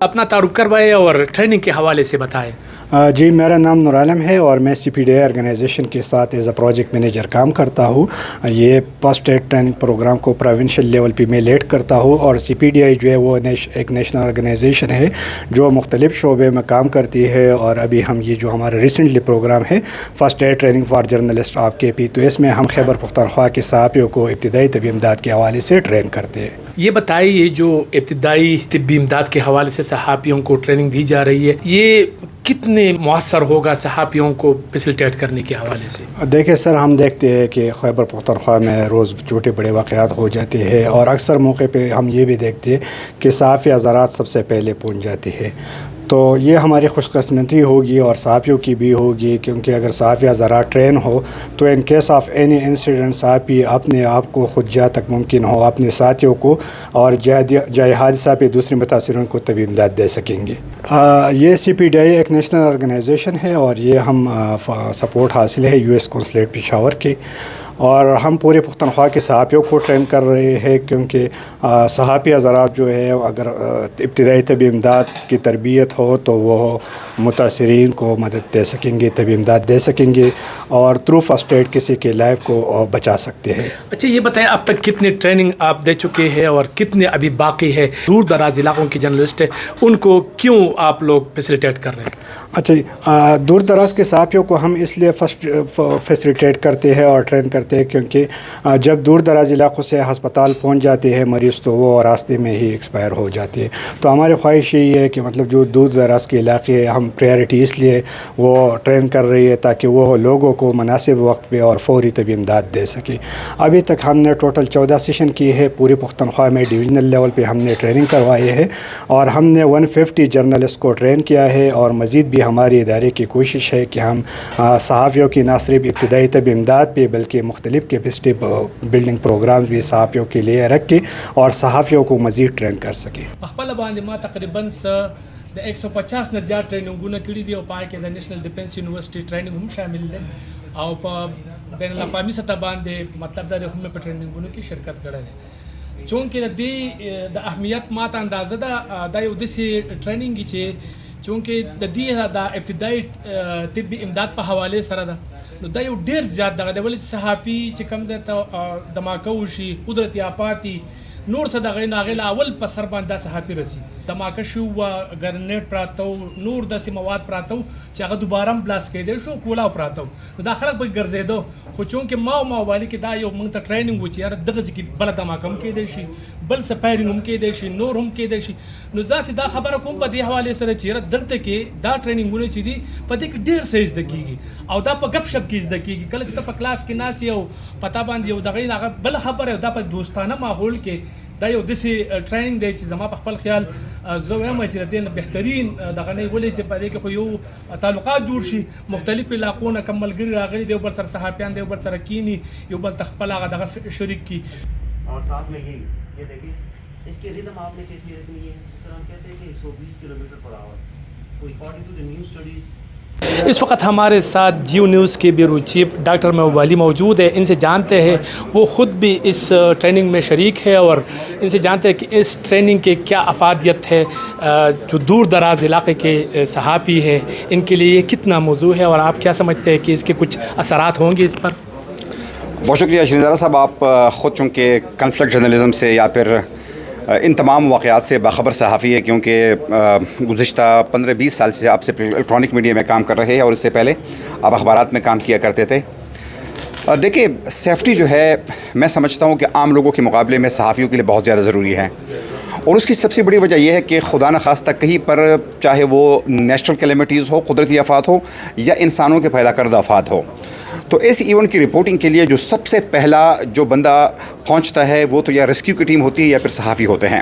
अपना तारुफ करवाए और ट्रेनिंग के हवाले से बताएं। जी, मेरा नाम नूर आलम है और मैं CPDI ऑर्गेनाइजेशन के साथ एज अ प्रोजेक्ट मैनेजर काम करता हूँ। ये फर्स्ट एड ट्रेनिंग प्रोग्राम को प्रोविंशियल लेवल पे मैं लीड करता हूँ और CPDI जो है वो एक नेशनल ऑर्गेनाइजेशन है जो मुख्तलिफ शोबे में काम करती है। और अभी हम ये जो हमारा रिसेंटली प्रोग्राम है first aid training for journalist of KP, तो इसमें हम खैबर पख्तूनख्वा के सहाफ़ियों को इब्तिदाई तबी इमदाद के हवाले से ट्रेन करते हैं। ये बताइए, जो इब्तिदाई तिब्बी इमदाद के हवाले से सहाफ़ियों को ट्रेनिंग दी जा रही है, ये कितने मुअस्सर होगा सहाफ़ियों को फैसिलिटेट करने के हवाले से? देखिए सर, हम देखते हैं कि खैबर पख्तूनख्वा में रोज़ छोटे बड़े वाक़यात हो जाते हैं और अक्सर मौके पे हम ये भी देखते हैं कि सहाफ़ी हज़रात सबसे पहले पहुंच जाती है। तो ये हमारी खुशकिस्मती होगी और सहाफ़ियों की भी होगी, क्योंकि अगर सहाफ़ी हज़रात ट्रेन हो तो in case of any incident सहाफ़ी अपने आप को खुद जा तक मुमकिन हो अपने साथियों को और जाए हादसा पे दूसरे मुतासिरीन को तबी इमदाद दे सकेंगे। ये CPDI एक नेशनल ऑर्गेनाइजेशन है और ये हम सपोर्ट हासिल है US कौंसलेट पेशावर की, और हम पूरे पख्तूनख्वा के सहाफ़ियों को ट्रेन कर रहे हैं, क्योंकि सहाफ़ी हज़रात जो है अगर इब्तिदाई तबी इमदाद की तरबियत हो तो वो मुतासिरीन को मदद दे सकेंगे, तबी इमदाद दे सकेंगे और थ्रू फर्स्ट एड किसी के लाइफ को बचा सकते हैं। अच्छा, ये बताएं अब तक कितनी ट्रेनिंग आप दे चुके हैं और कितने अभी बाकी है? दूर दराज इलाकों के जर्नलिस्ट है, उनको क्यों आप लोग फैसिलिटेट कर रहे हैं? अच्छा, दूर दराज के सहाफ़ियों को हम इसलिए फैसिलिटेट करते हैं और ट्रेन करते हैं क्योंकि जब दूर दराज इलाकों से हस्पताल पहुंच जाते हैं मरीज़ तो वो रास्ते में ही एक्सपायर हो जाते हैं। तो हमारी ख्वाहिश यही है कि मतलब जो दूर दराज के इलाके हम प्रायोरिटी इसलिए वो ट्रेन कर रही है ताकि वो लोगों को मुनासिब वक्त पे और फौरी तबी इमदाद दे सके। अभी तक हमने टोटल 14 सेशन की है पूरे पख्तूनख्वा में। डिवीज़नल लेवल पे हमने ट्रेनिंग करवाई है और हमने 150 जर्नलिस्ट को ट्रेन किया है और मज़ीद भी हमारी इदारे की कोशिश है कि हम सहाफ़ियों की ना सिर्फ इब्तिदाई तबी इमदाद पे बल्कि मुख्तलिफ कैपेसिटी बिल्डिंग प्रोग्राम्स भी सहाफ़ियों के लिए रख के और सहाफ़ियों को मज़ीद ट्रेन कर सके। तकरीबन 150 ने ज़्यादा ट्रेनिंगों कड़ी दी और पाए कि नेशनल डिफेंस यूनिवर्सिटी ट्रेनिंग हम शामिल है और बैन अवी सतह बांधे मतलब हम पे ट्रेनिंगों की शिरकत करे चूँकि दी द अहमियत मात अंदाज़ा दी ट्रेनिंग चूँकि दी इब्तिदाई तिब्बी इमदाद पर हवाले सर दा यू ढेर ज़्यादा दे वली सहाफ़ी कम धमाका कुदरती आपाती नोर सदा नागेला अवल पर सरबान दा सहाफ़ी रसी धमाका शू हुआ ग्रेनेड प्रातो नूर दसी मवाद प्रातो चाहे दोबारा ब्लास्ट कर दे शो कोला प्रातो दाखिल भाई गर्जे दो चूँकि माओ वाली की दा यो मंग ट्रेनिंग वो यार दगज की बल धमाका हम के देशी बल सफायरिंग हम के देशी नूर हम के देशी नुजा से दा खबर को पति हवाले से चेहरा दर्द के दा ट्रेनिंग होने चाहिए पति की ढेर से दकीगी और दा पर गपशप की दकीगी कल तब क्लास के नास यो पता बांध यो दगई ना बल खबर है दा पर दोस्ताना माहौल के دا یو دسی ټریننګ دی چې زما په خپل خیال زه وایم چې د دې بهترین دغه نه ولې چې په دې کې خو یو تعلقات جوړ شي مختلف علاقو نه کم ملګري راغلي دی بل سره صحافیان دی بل سره کینی یو بل خپل هغه دغه شریک کی اور ساتھ میں یہ دیکھیں اس کی ردم آپ نے کیسی رکھنی ہے جس طرح ہم کہتے ہیں کہ 120 کلومیٹر پر آور تو according to the new studies. اس وقت ہمارے ساتھ جیو نیوز کے bureau chief doctor Mehboob Ali موجود ہے، ان سے جانتے ہیں وہ خود بھی اس ٹریننگ میں شریک ہے اور ان سے جانتے ہیں کہ اس ٹریننگ کے کیا افادیت ہے، جو دور دراز علاقے کے صحافی ہے ان کے لیے یہ کتنا موضوع ہے اور آپ کیا سمجھتے ہیں کہ اس کے کچھ اثرات ہوں گے اس پر؟ بہت شکریہ شریندرا صاحب، آپ خود چونکہ کنفلکٹ جرنلزم سے یا پھر ان تمام واقعات سے باخبر صحافی ہے، کیونکہ گزشتہ 15-20 سال سے آپ سے الیکٹرانک میڈیا میں کام کر رہے ہیں اور اس سے پہلے آپ اخبارات میں کام کیا کرتے تھے۔ دیکھیں، سیفٹی جو ہے میں سمجھتا ہوں کہ عام لوگوں کے مقابلے میں صحافیوں کے لیے بہت زیادہ ضروری ہے، اور اس کی سب سے بڑی وجہ یہ ہے کہ خدا نخواستہ کہیں پر چاہے وہ نیچرل کلیمٹیز ہو، قدرتی آفات ہو یا انسانوں کے پیدا کردہ آفات ہو، تو ایسی ایونٹ کی رپورٹنگ کے لیے جو سب سے پہلا جو بندہ پہنچتا ہے وہ تو یا ریسکیو کی ٹیم ہوتی ہے یا پھر صحافی ہوتے ہیں۔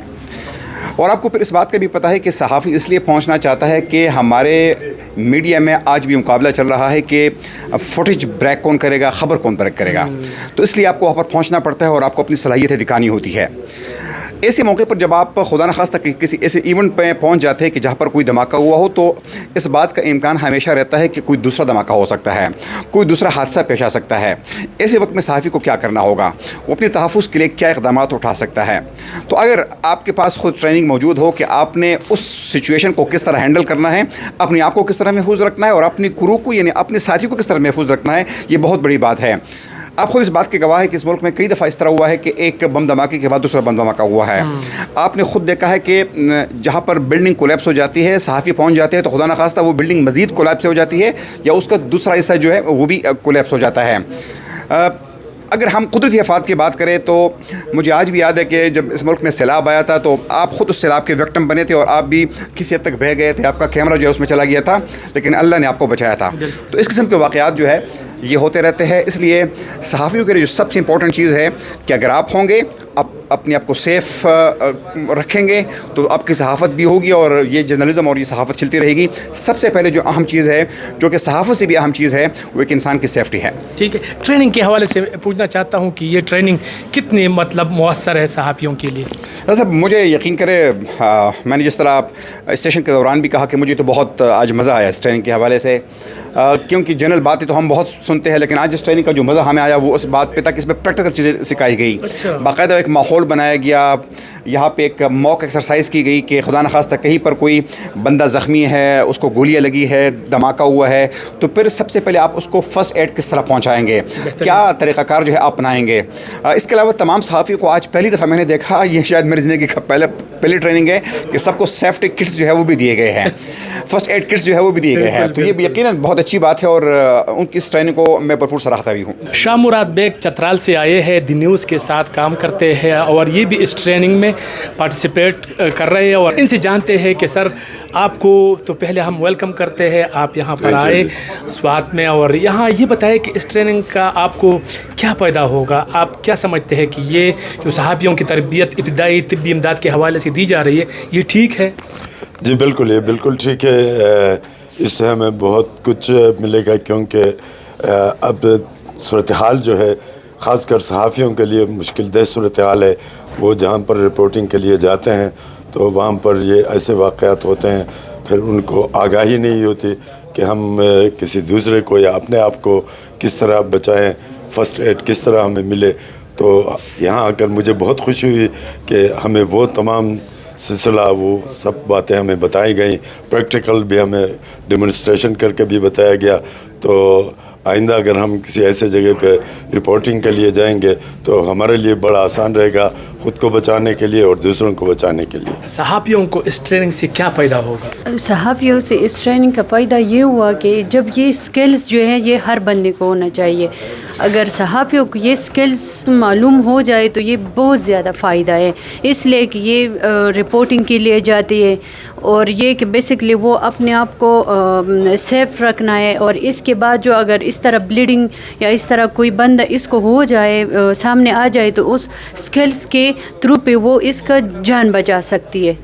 اور آپ کو پھر اس بات کا بھی پتہ ہے کہ صحافی اس لیے پہنچنا چاہتا ہے کہ ہمارے میڈیا میں آج بھی مقابلہ چل رہا ہے کہ فوٹیج بریک کون کرے گا، خبر کون بریک کرے گا، تو اس لیے آپ کو وہاں پر پہنچنا پڑتا ہے اور آپ کو اپنی صلاحیتیں دکھانی ہوتی ہے۔ ایسے موقع پر جب آپ خدا نخواستہ کسی ایسے ایونٹ پہ پہنچ جاتے ہیں کہ جہاں پر کوئی دھماکہ ہوا ہو، تو اس بات کا امکان ہمیشہ رہتا ہے کہ کوئی دوسرا دھماکہ ہو سکتا ہے، کوئی دوسرا حادثہ پیش آ سکتا ہے۔ ایسے وقت میں صحافی کو کیا کرنا ہوگا، وہ اپنے تحفظ کے لیے کیا اقدامات اٹھا سکتا ہے۔ تو اگر آپ کے پاس خود ٹریننگ موجود ہو کہ آپ نے اس सिचुएशन को किस तरह हैंडल करना है, अपने आप को किस तरह महफूज रखना है और अपनी क्रू को यानी अपने साथी को किस तरह महफूज रखना है, ये बहुत बड़ी बात है। आप खुद इस बात के गवाह है कि इस मुल्क में कई दफ़ा इस तरह हुआ है कि एक बम धमाके के बाद दूसरा बम धमाका हुआ है। आपने खुद देखा है कि जहाँ पर बिल्डिंग कोलैप्स हो जाती है, सहाफ़ी पहुँच जाते हैं, तो खुदा न खास्ता वो बिल्डिंग मज़ीद कोलैप्स हो जाती है या उसका दूसरा हिस्सा जो है वो भी कोलैप्स हो जाता है। अगर हम कुदरती आफात की बात करें तो मुझे आज भी याद है कि जब इस मुल्क में सैलाब आया था तो आप ख़ुद उस सैलाब के विक्टिम बने थे और आप भी किसी हद तक बह गए थे, आपका कैमरा जो है उसमें चला गया था, लेकिन अल्लाह ने आपको बचाया था। तो इस किस्म के वाक़यात जो है ये होते रहते हैं। इसलिए सहाफ़ियों के लिए जो सबसे इम्पोर्टेंट चीज़ है कि अगर आप होंगे, आप अपने आप को सेफ़ रखेंगे तो आपकी सहाफ़त भी होगी और ये जर्नलिज़म और ये सहाफ़त चलती रहेगी। सबसे पहले जो अहम चीज़ है, जो कि सहाफ़त से भी अहम चीज़ है, वो एक इंसान की सेफ्टी है। ठीक है, ट्रेनिंग के हवाले से पूछना चाहता हूँ कि ये ट्रेनिंग कितनी मतलब मुअस्सर है सहाफ़ियों के लिए? साहब मुझे यकीन करें, मैंने जिस तरह स्टेशन के दौरान भी कहा कि मुझे तो बहुत आज मज़ा आया इस ट्रेनिंग के हवाले से, क्योंकि जनरल बातें तो हम बहुत सुनते हैं, लेकिन आज इस ट्रेनिंग का जो मज़ा हमें आया वो उस बात पे था कि इसमें प्रैक्टिकल चीज़ें सिखाई गई। बाकायदा एक माहौल बनाया गया, यहाँ पे एक मॉक एक्सरसाइज की गई कि खुदा न खास्ता कहीं पर कोई बंदा ज़ख्मी है, उसको गोलियाँ लगी है, धमाका हुआ है, तो फिर सबसे पहले आप उसको फ़र्स्ट एड किस तरह पहुँचाएँगे, क्या तरीक़ाकार जो है अपनाएँगे। इसके अलावा तमाम सहाफ़ियों को आज पहली दफ़ा मैंने देखा, ये शायद मेरी ज़िंदगी का पहली ट्रेनिंग है कि सबको सेफ्टी किट्स जो है वो भी दिए गए हैं, फ़र्स्ट एड किट्स जो है वो भी दिए गए हैं। तो ये यकीनन बहुत अच्छी बात है और उनकी इस ट्रेनिंग को मैं भरपूर सराहता भी हूँ। शाह मुराद बेग चतराल से आए हैं, दी न्यूज़ के साथ काम करते हैं और ये भी इस ट्रेनिंग में पार्टिसिपेट कर रहे हैं और इनसे जानते हैं कि सर आपको तो पहले हम वेलकम करते हैं, आप यहाँ पर आए स्वात में, और यहाँ ये बताएं कि इस ट्रेनिंग का आपको क्या फ़ायदा होगा, आप क्या समझते हैं कि ये जो सहाफ़ियों की तरबियत इब्तिदाई तिब्बी इमदाद के हवाले से दी जा रही है, ये ठीक है? जी बिल्कुल, ये बिल्कुल ठीक है। इससे हमें बहुत कुछ मिलेगा क्योंकि अब सूरत हाल जो है ख़ासकर सहाफ़ियों के लिए मुश्किल दह सूरत हाल है। वो जहाँ पर रिपोर्टिंग के लिए जाते हैं तो वहाँ पर ये ऐसे वाक़यात होते हैं, फिर उनको आगाही नहीं होती कि हम किसी दूसरे को या अपने आप को किस तरह बचाएं, फ़र्स्ट एड किस तरह हमें मिले। तो यहाँ आकर मुझे बहुत खुशी हुई कि हमें वो तमाम सिलसिला, वो सब बातें हमें बताई गई, प्रैक्टिकल भी हमें डेमोन्स्ट्रेशन करके भी बताया गया। तो आइंदा अगर हम किसी ऐसे जगह पे रिपोर्टिंग के लिए जाएंगे तो हमारे लिए बड़ा आसान रहेगा, ख़ुद को बचाने के लिए और दूसरों को बचाने के लिए। सहाफ़ियों को इस ट्रेनिंग से क्या फ़ायदा होगा? सहाफ़ियों से इस ट्रेनिंग का फ़ायदा ये हुआ कि जब ये स्किल्स जो है ये हर बंदे को होना चाहिए। अगर सहाफ़ियों को ये स्किल्स मालूम हो जाए तो ये बहुत ज़्यादा फ़ायदा है, इसलिए कि ये रिपोर्टिंग के लिए जाती है और ये कि बेसिकली वो अपने आप को सेफ़ रखना है। और इसके बाद जो अगर इस तरह ब्लीडिंग या इस तरह कोई बंदा इसको हो जाए, सामने आ जाए, तो उस स्किल्स के थ्रू पे वो इसका जान बचा सकती है।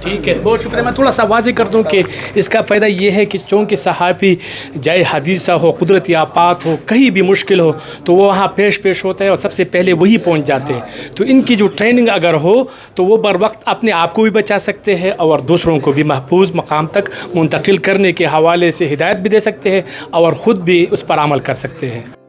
ठीक है, बहुत शुक्रिया। मैं थोड़ा सा वाज़ेह कर दूं कि इसका फ़ायदा ये है कि चूँकि सहाफ़ी चाहे हादिसा हो, कुदरती आफात हो, कहीं भी मुश्किल हो, तो वो वहाँ पेश होता है और सबसे पहले वही पहुँच जाते हैं। तो इनकी जो ट्रेनिंग अगर हो तो वो बर वक्त अपने आप को भी बचा सकते हैं और दूसरों को भी महफूज मकाम तक मुंतकिल करने के हवाले से हिदायत भी दे सकते हैं और ख़ुद भी उस पर अमल कर सकते हैं।